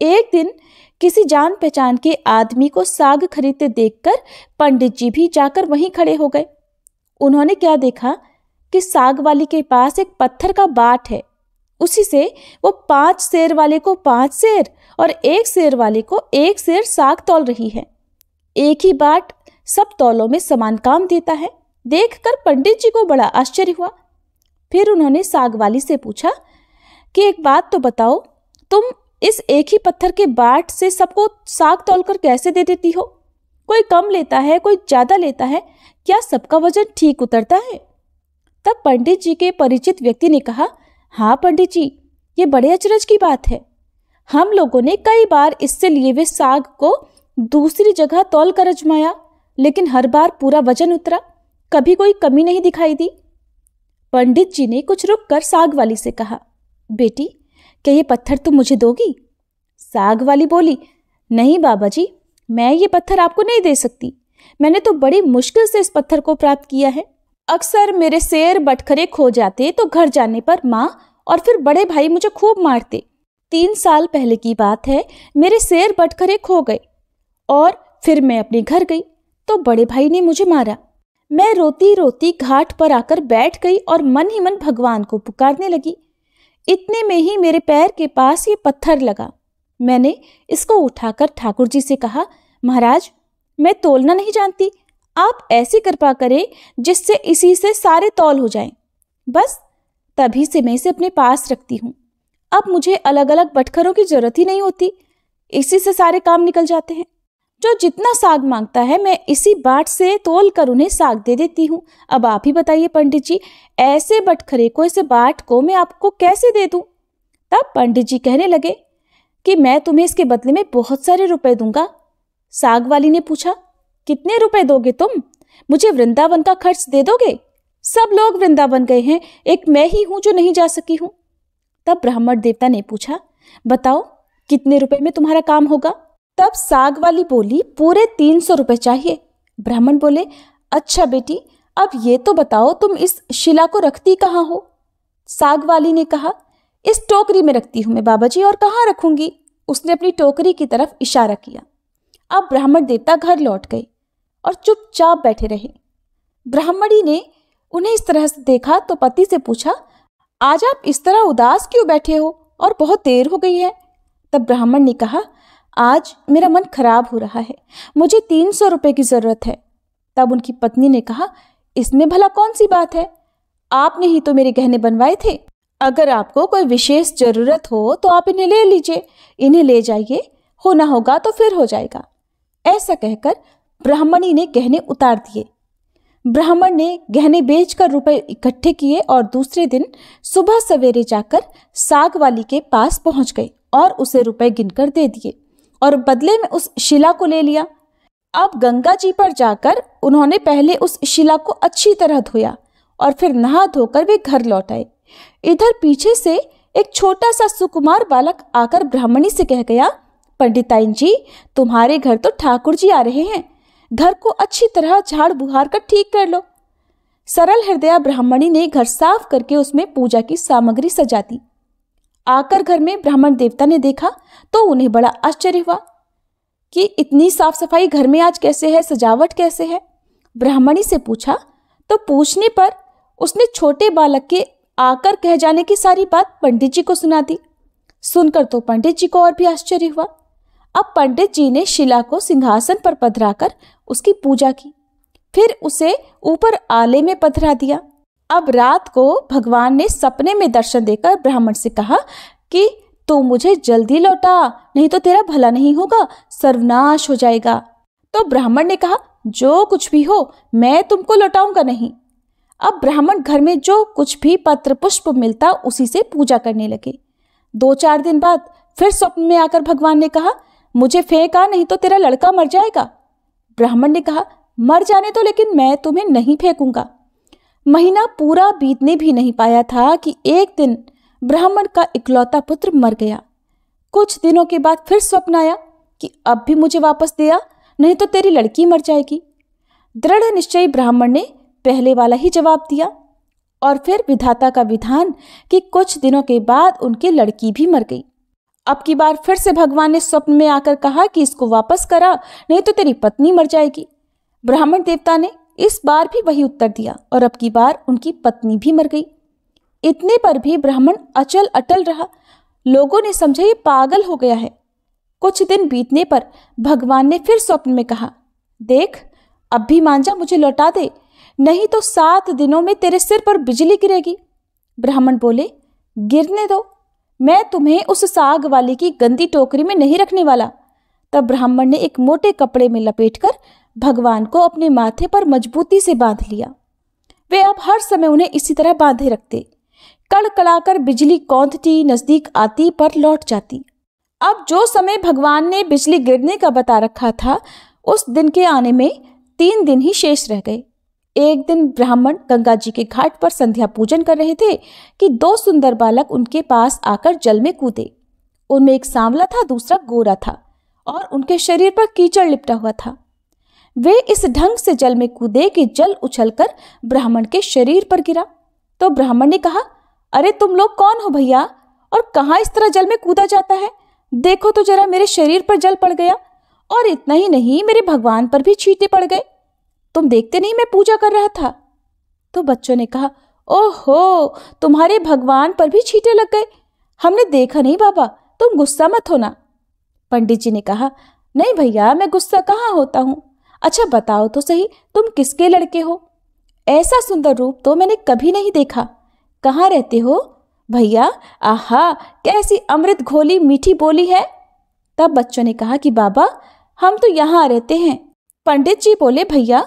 एक दिन किसी जान पहचान के आदमी को साग खरीदते देखकर पंडित जी भी जाकर वहीं खड़े हो गए। उन्होंने क्या देखा कि साग वाली के पास एक पत्थर का बाट है, उसी से वो 5 सेर वाले को 5 सेर और 1 सेर वाले को 1 सेर साग तौल रही है। एक ही बाट सब तौलों में समान काम देता है। देखकर पंडित जी को बड़ा आश्चर्य हुआ। फिर उन्होंने साग वाली से पूछा कि एक बात तो बताओ, तुम इस एक ही पत्थर के बाट से सबको साग तौलकर कैसे दे देती हो? कोई कम लेता है, कोई ज्यादा लेता है, क्या सबका वजन ठीक उतरता है? तब पंडित जी के परिचित व्यक्ति ने कहा, हाँ पंडित जी, ये बड़े अचरज की बात है। हम लोगों ने कई बार इससे लिए हुए साग को दूसरी जगह तौल कर आजमाया, लेकिन हर बार पूरा वजन उतरा, कभी कोई कमी नहीं दिखाई दी। पंडित जी ने कुछ रुक कर साग वाली से कहा, बेटी, क्या ये पत्थर तुम मुझे दोगी? साग वाली बोली, नहीं बाबा जी, मैं ये पत्थर आपको नहीं दे सकती। मैंने तो बड़ी मुश्किल से इस पत्थर को प्राप्त किया है। अक्सर मेरे सेर बटखरे खो जाते तो घर जाने पर माँ और फिर बड़े भाई मुझे खूब मारते। 3 साल पहले की बात है, मेरे सेर बटखरे खो गए और फिर मैं अपने घर गई तो बड़े भाई ने मुझे मारा। मैं रोती रोती घाट पर आकर बैठ गई और मन ही मन भगवान को पुकारने लगी। इतने में ही मेरे पैर के पास ये पत्थर लगा। मैंने इसको उठाकर ठाकुर जी से कहा, महाराज, मैं तोलना नहीं जानती, आप ऐसी कृपा करें जिससे इसी से सारे तौल हो जाएं। बस तभी से मैं इसे अपने पास रखती हूँ। अब मुझे अलग अलग बटखरों की जरूरत ही नहीं होती, इसी से सारे काम निकल जाते हैं। जो जितना साग मांगता है मैं इसी बाट से तोल कर उन्हें साग दे देती हूँ। अब आप ही बताइए पंडित जी, ऐसे बटखरे को, ऐसे बाट को मैं आपको कैसे दे दूं? तब पंडित जी कहने लगे कि मैं तुम्हें इसके बदले में बहुत सारे रुपए दूंगा। साग वाली ने पूछा, कितने रुपए दोगे तुम? मुझे वृंदावन का खर्च दे दोगे? सब लोग वृंदावन गए हैं, एक मैं ही हूं जो नहीं जा सकी हूं। तब ब्राह्मण देवता ने पूछा, बताओ कितने रुपए में तुम्हारा काम होगा? तब साग वाली बोली, पूरे 300 रुपए चाहिए। ब्राह्मण बोले, अच्छा बेटी, अब ये तो बताओ तुम इस शिला को रखती कहाँ हो? साग वाली ने कहा, इस टोकरी में रखती हूं मैं बाबा जी, और कहाँ रखूंगी? उसने अपनी टोकरी की तरफ इशारा किया। अब ब्राह्मण देवता घर लौट गए और चुपचाप बैठे रहे। ब्राह्मणी ने उन्हें इस तरह से देखा तो पति से पूछा, आज आप इस तरह उदास क्यों बैठे हो और बहुत देर हो गई है? तब ब्राह्मण ने कहा, आज मेरा मन खराब हो रहा है, मुझे 300 रुपए की जरूरत है। तब उनकी पत्नी ने कहा, इसमें भला कौन सी बात है? आपने ही तो मेरे गहने बनवाए थे। अगर आपको कोई विशेष जरूरत हो तो आप इन्हें ले लीजिए, इन्हें ले जाइए, होना होगा तो फिर हो जाएगा। ऐसा कहकर ब्राह्मणी ने गहने उतार दिए। ब्राह्मण ने गहने बेचकर रुपए इकट्ठे किए और दूसरे दिन सुबह सवेरे जाकर साग वाली के पास पहुंच गए और उसे रुपए गिनकर दे दिए और बदले में उस शिला को ले लिया। अब गंगा जी पर जाकर उन्होंने पहले उस शिला को अच्छी तरह धोया और फिर नहा धोकर वे घर लौट आए। इधर पीछे से एक छोटा सा सुकुमार बालक आकर ब्राह्मणी से कह गया, पंडिताइन जी, तुम्हारे घर तो ठाकुर जी आ रहे हैं, घर को अच्छी तरह झाड़ बुहार कर ठीक कर लो। सरल हृदया ब्राह्मणी ने घर साफ करके उसमें पूजा की सामग्री सजा दी। आकर घर में ब्राह्मण देवता ने देखा तो उन्हें बड़ा आश्चर्य हुआ कि इतनी साफ सफाई घर में आज कैसे है, सजावट कैसे है। ब्राह्मणी से पूछा तो पूछने पर उसने छोटे बालक के आकर कह जाने की सारी बात पंडित जी को सुना दी। सुनकर तो पंडित जी को और भी आश्चर्य हुआ। अब पंडित जी ने शिला को सिंहासन पर पधराकर उसकी पूजा की, फिर उसे ऊपर आले में पधरा दिया। अब रात को भगवान ने सपने में दर्शन देकर ब्राह्मण से कहा कि तू मुझे जल्दी लौटा, नहीं तो तेरा भला नहीं होगा, सर्वनाश हो जाएगा। तो ब्राह्मण ने कहा, जो कुछ भी हो मैं तुमको लौटाऊंगा नहीं। अब ब्राह्मण घर में जो कुछ भी पत्र पुष्प मिलता उसी से पूजा करने लगे। 2-4 दिन बाद फिर स्वप्न में आकर भगवान ने कहा, मुझे फेंका, नहीं तो तेरा लड़का मर जाएगा। ब्राह्मण ने कहा, मर जाने तो, लेकिन मैं तुम्हें नहीं फेंकूंगा। महीना पूरा बीतने भी नहीं पाया था कि एक दिन ब्राह्मण का इकलौता पुत्र मर गया। कुछ दिनों के बाद फिर स्वप्न आया कि अब भी मुझे वापस दे आ, नहीं तो तेरी लड़की मर जाएगी। दृढ़ निश्चयी ब्राह्मण ने पहले वाला ही जवाब दिया और फिर विधाता का विधान कि कुछ दिनों के बाद उनकी लड़की भी मर गई। अब की बार फिर से भगवान ने स्वप्न में आकर कहा कि इसको वापस करा, नहीं तो तेरी पत्नी मर जाएगी। ब्राह्मण देवता ने इस बार भी वही उत्तर दिया और अब की बार उनकी पत्नी भी मर गई। इतने पर भी ब्राह्मण अचल अटल रहा। लोगों ने समझा ये पागल हो गया है। कुछ दिन बीतने पर भगवान ने फिर स्वप्न में कहा, देख, अब भी मान जा, मुझे लौटा दे, नहीं तो 7 दिनों में तेरे सिर पर बिजली गिरेगी। ब्राह्मण बोले, गिरने दो, मैं तुम्हें उस साग वाले की गंदी टोकरी में नहीं रखने वाला। तब ब्राह्मण ने एक मोटे कपड़े में लपेटकर भगवान को अपने माथे पर मजबूती से बांध लिया। वे अब हर समय उन्हें इसी तरह बांधे रखते। कड़कड़ाकर बिजली कौंधती, नजदीक आती पर लौट जाती। अब जो समय भगवान ने बिजली गिरने का बता रखा था, उस दिन के आने में 3 दिन ही शेष रह गए। एक दिन ब्राह्मण गंगा जी के घाट पर संध्या पूजन कर रहे थे कि 2 सुंदर बालक उनके पास आकर जल में कूदे। उनमें एक सांवला था, दूसरा गोरा था और उनके शरीर पर कीचड़ लिपटा हुआ था। वे इस ढंग से जल में कूदे कि जल उछलकर ब्राह्मण के शरीर पर गिरा। तो ब्राह्मण ने कहा, अरे तुम लोग कौन हो भैया, और कहाँ इस तरह जल में कूदा जाता है? देखो तो जरा, मेरे शरीर पर जल पड़ गया, और इतना ही नहीं, मेरे भगवान पर भी छींटे पड़ गए। तुम देखते नहीं मैं पूजा कर रहा था। तो बच्चों ने कहा, ओहो, तुम्हारे भगवान पर भी छींटे लग गए। हमने देखा नहीं बाबा, तुम गुस्सा मत होना। पंडित जी ने कहा, नहीं भैया, मैं गुस्सा कहाँ होता हूँ। अच्छा बताओ तो सही, तुम किसके लड़के हो? ऐसा सुंदर रूप तो मैंने कभी नहीं देखा। कहाँ रहते हो भैया? आहा, कैसी अमृत घोली मीठी बोली है। तब बच्चों ने कहा कि बाबा, हम तो यहाँ रहते हैं। पंडित जी बोले, भैया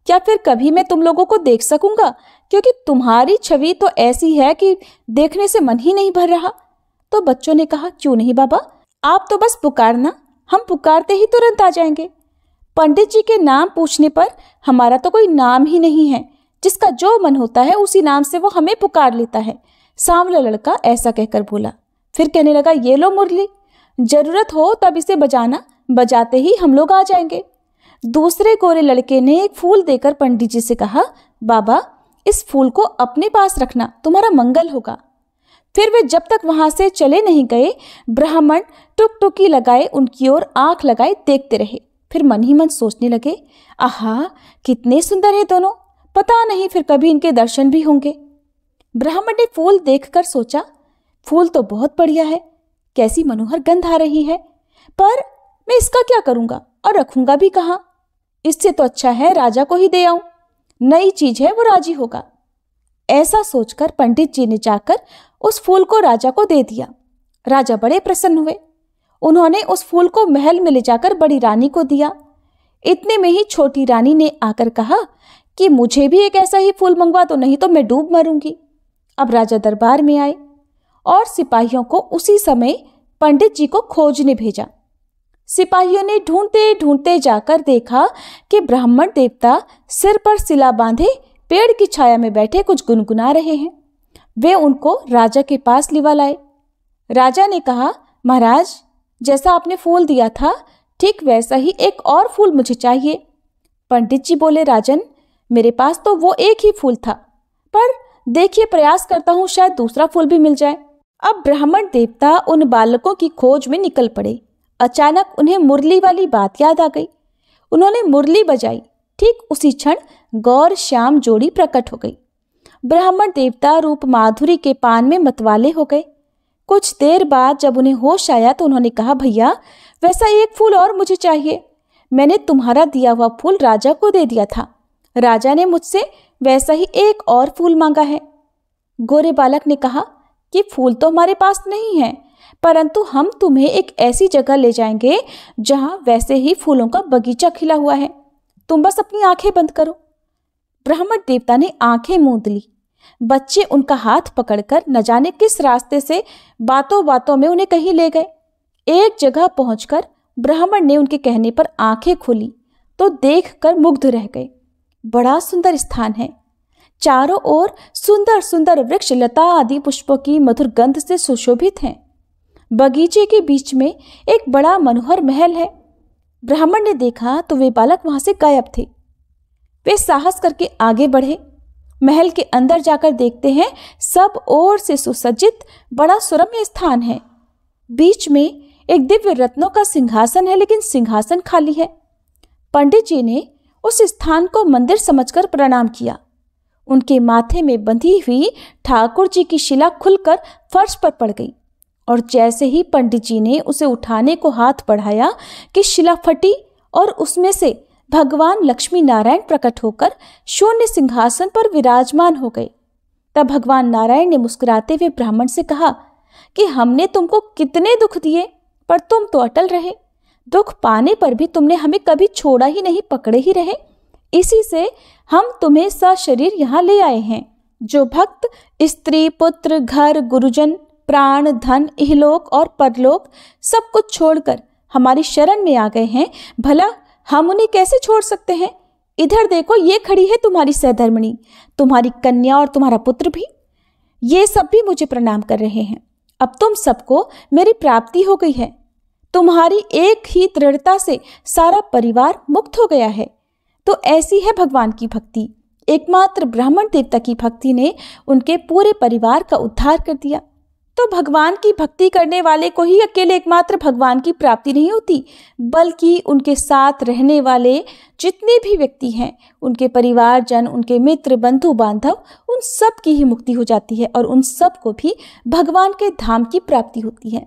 क्या फिर कभी मैं तुम लोगों को देख सकूंगा? क्योंकि तुम्हारी छवि तो ऐसी है कि देखने से मन ही नहीं भर रहा। तो बच्चों ने कहा, क्यों नहीं बाबा, आप तो बस पुकारना, हम पुकारते ही तुरंत आ जाएंगे। पंडित जी के नाम पूछने पर हमारा तो कोई नाम ही नहीं है, जिसका जो मन होता है उसी नाम से वो हमें पुकार लेता है। सांवला लड़का ऐसा कहकर बोला। फिर कहने लगा, ये लो मुरली, जरूरत हो तब इसे बजाना, बजाते ही हम लोग आ जाएंगे। दूसरे गोरे लड़के ने एक फूल देकर पंडित जी से कहा, बाबा इस फूल को अपने पास रखना, तुम्हारा मंगल होगा। फिर वे जब तक वहां से चले नहीं गए, ब्राह्मण टुकटुकी लगाए उनकी ओर आंख लगाए देखते रहे। फिर मन ही मन सोचने लगे, आहा, कितने सुंदर है दोनों, पता नहीं फिर कभी इनके दर्शन भी होंगे। ब्राह्मण ने फूल देखकर सोचा, फूल तो बहुत बढ़िया है, कैसी मनोहर गंध आ रही है, पर मैं इसका क्या करूंगा और रखूंगा भी कहाँ? इससे तो अच्छा है राजा को ही दे आऊं, नई चीज है, वो राजी होगा। ऐसा सोचकर पंडित जी ने जाकर उस फूल को राजा को दे दिया। राजा बड़े प्रसन्न हुए। उन्होंने उस फूल को महल में ले जाकर बड़ी रानी को दिया। इतने में ही छोटी रानी ने आकर कहा कि मुझे भी एक ऐसा ही फूल मंगवा दो, नहीं तो मैं डूब मरूंगी। अब राजा दरबार में आए और सिपाहियों को उसी समय पंडित जी को खोजने भेजा। सिपाहियों ने ढूंढते ढूंढते जाकर देखा कि ब्राह्मण देवता सिर पर सिला बांधे पेड़ की छाया में बैठे कुछ गुनगुना रहे हैं। वे उनको राजा के पास लिवा लाए। राजा ने कहा, महाराज, जैसा आपने फूल दिया था ठीक वैसा ही एक और फूल मुझे चाहिए। पंडित जी बोले, राजन, मेरे पास तो वो एक ही फूल था, पर देखिए प्रयास करता हूँ, शायद दूसरा फूल भी मिल जाए। अब ब्राह्मण देवता उन बालकों की खोज में निकल पड़े। अचानक उन्हें मुरली वाली बात याद आ गई। उन्होंने मुरली बजाई। ठीक उसी क्षण गौर श्याम जोड़ी प्रकट हो गई। ब्राह्मण देवता रूप माधुरी के पान में मतवाले हो गए। कुछ देर बाद जब उन्हें होश आया तो उन्होंने कहा, भैया वैसा एक फूल और मुझे चाहिए। मैंने तुम्हारा दिया हुआ फूल राजा को दे दिया था, राजा ने मुझसे वैसा ही एक और फूल मांगा है। गोरे बालक ने कहा कि फूल तो हमारे पास नहीं है, परंतु हम तुम्हें एक ऐसी जगह ले जाएंगे जहां वैसे ही फूलों का बगीचा खिला हुआ है, तुम बस अपनी आंखें बंद करो। ब्राह्मण देवता ने आंखें मूंद ली। बच्चे उनका हाथ पकड़कर न जाने किस रास्ते से बातों बातों में उन्हें कहीं ले गए। एक जगह पहुंचकर ब्राह्मण ने उनके कहने पर आंखें खोली तो देखकर मुग्ध रह गए। बड़ा सुंदर स्थान है, चारों ओर सुंदर सुंदर वृक्ष लता आदि पुष्पों की मधुर गंध से सुशोभित हैं। बगीचे के बीच में एक बड़ा मनोहर महल है। ब्राह्मण ने देखा तो वे बालक वहां से गायब थे। वे साहस करके आगे बढ़े। महल के अंदर जाकर देखते हैं सब ओर से सुसज्जित बड़ा सुरम्य स्थान है। बीच में एक दिव्य रत्नों का सिंहासन है, लेकिन सिंहासन खाली है। पंडित जी ने उस स्थान को मंदिर समझकर प्रणाम किया। उनके माथे में बंधी हुई ठाकुर जी की शिला खुलकर फर्श पर पड़ गई और जैसे ही पंडित जी ने उसे उठाने को हाथ बढ़ाया कि शिला फटी और उसमें से भगवान लक्ष्मी नारायण प्रकट होकर शून्य सिंहासन पर विराजमान हो गए। तब भगवान नारायण ने मुस्कुराते हुए ब्राह्मण से कहा कि हमने तुमको कितने दुख दिए, पर तुम तो अटल रहे। दुख पाने पर भी तुमने हमें कभी छोड़ा ही नहीं, पकड़े ही रहे। इसी से हम तुम्हें सशरीर यहाँ ले आए हैं। जो भक्त स्त्री, पुत्र, घर, गुरुजन, प्राण, धन, इहलोक और परलोक सब कुछ छोड़कर हमारी शरण में आ गए हैं, भला हम उन्हें कैसे छोड़ सकते हैं? इधर देखो, ये खड़ी है तुम्हारी सहधर्मिणी, तुम्हारी कन्या और तुम्हारा पुत्र भी। ये सब भी मुझे प्रणाम कर रहे हैं। अब तुम सबको मेरी प्राप्ति हो गई है। तुम्हारी एक ही दृढ़ता से सारा परिवार मुक्त हो गया है। तो ऐसी है भगवान की भक्ति। एकमात्र ब्राह्मण देवता की भक्ति ने उनके पूरे परिवार का उद्धार कर दिया। तो भगवान की भक्ति करने वाले को ही अकेले एकमात्र भगवान की प्राप्ति नहीं होती, बल्कि उनके साथ रहने वाले जितने भी व्यक्ति हैं, उनके परिवारजन, उनके मित्र, बंधु बांधव, उन सब की ही मुक्ति हो जाती है और उन सब को भी भगवान के धाम की प्राप्ति होती है।